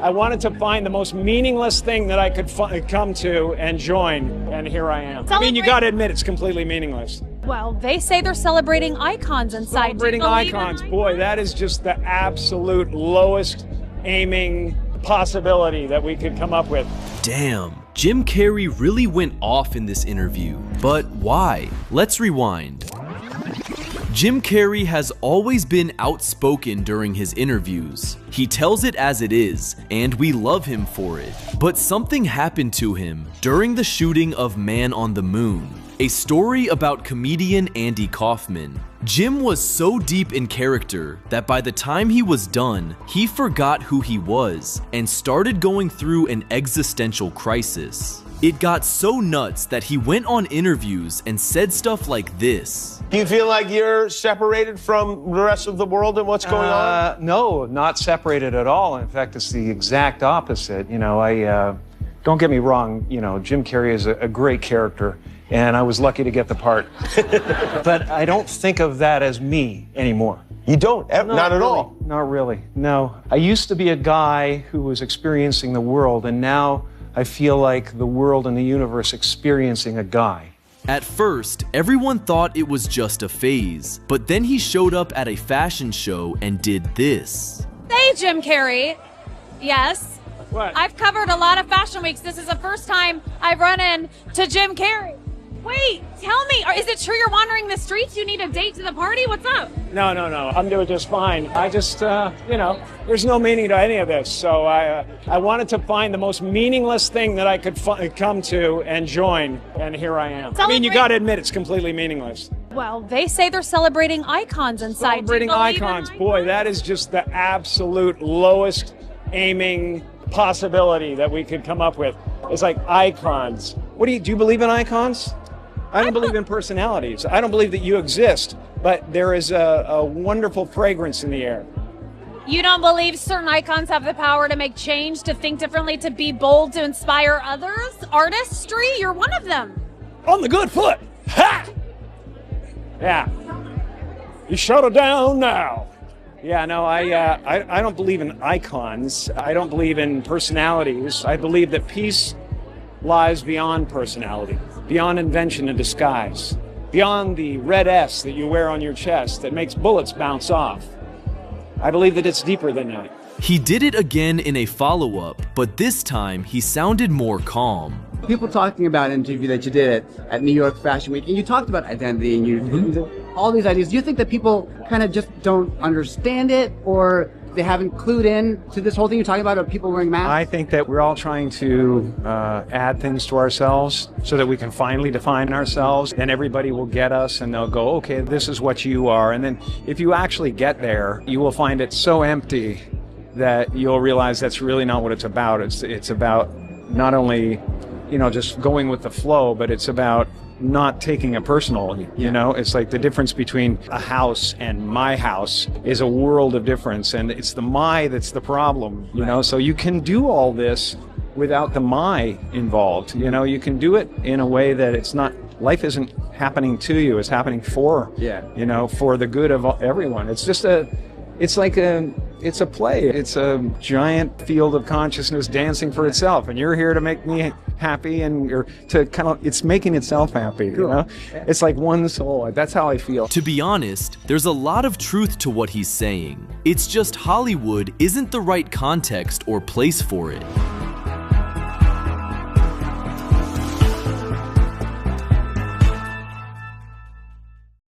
I wanted to find the most meaningless thing that I could come to and join, and here I am. I mean, you got to admit, it's completely meaningless. Well, they say they're celebrating icons inside. Celebrating icons. Boy, that is just the absolute lowest aiming possibility that we could come up with. Damn, Jim Carrey really went off in this interview. But why? Let's rewind. Jim Carrey has always been outspoken during his interviews. He tells it as it is, and we love him for it. But something happened to him during the shooting of Man on the Moon, a story about comedian Andy Kaufman. Jim was so deep in character that by the time he was done, he forgot who he was and started going through an existential crisis. It got so nuts that he went on interviews and said stuff like this. Do you feel like you're separated from the rest of the world and what's going on? No, not separated at all. In fact, it's the exact opposite. You know, don't get me wrong, you know, Jim Carrey is a great character, and I was lucky to get the part. But I don't think of that as me anymore. You don't? Not at all? Not really, no. I used to be a guy who was experiencing the world, and now I feel like the world and the universe experiencing a guy. At first, everyone thought it was just a phase, but then he showed up at a fashion show and did this. Hey, Jim Carrey. Yes. What? I've covered a lot of fashion weeks. This is the first time I've run into Jim Carrey. Wait, tell me, is it true you're wandering the streets? You need a date to the party? What's up? No. I'm doing just fine. I just, you know, there's no meaning to any of this. So I wanted to find the most meaningless thing that I could come to and join, and here I am. I mean, you got to admit, it's completely meaningless. Well, they say they're celebrating icons inside. Celebrating icons. Boy, that is just the absolute lowest aiming possibility that we could come up with. It's like icons. Do you believe in icons? I don't believe in personalities. I don't believe that you exist, but there is a wonderful fragrance in the air. You don't believe certain icons have the power to make change, to think differently, to be bold, to inspire others? Artistry? You're one of them. On the good foot. Ha! Yeah. You shut it down now. Yeah, no, I don't believe in icons. I don't believe in personalities. I believe that peace lies beyond personality, beyond invention and disguise, beyond the red S that you wear on your chest that makes bullets bounce off. I believe that it's deeper than that. He did it again in a follow-up, but this time he sounded more calm. People talking about an interview that you did at New York Fashion Week, and you talked about identity and all these ideas. Do you think that people kind of just don't understand it, or they haven't clued in to this whole thing you're talking about of people wearing masks? I think that we're all trying to add things to ourselves so that we can finally define ourselves, and everybody will get us and they'll go, okay, this is what you are. And then if you actually get there, you will find it so empty that you'll realize that's really not what it's about. It's about not only, you know, just going with the flow, but it's about not taking it personal, you know? It's like the difference between a house and my house is a world of difference, and it's the my that's the problem, you know? So you can do all this without the my involved, you know? You can do it in a way that it's not, life isn't happening to you, it's happening for, you know, for the good of everyone. It's just it's a play. It's a giant field of consciousness dancing for itself, and you're here to make me happy, it's making itself happy, you know? It's like one soul. That's how I feel. To be honest, there's a lot of truth to what he's saying. It's just Hollywood isn't the right context or place for it.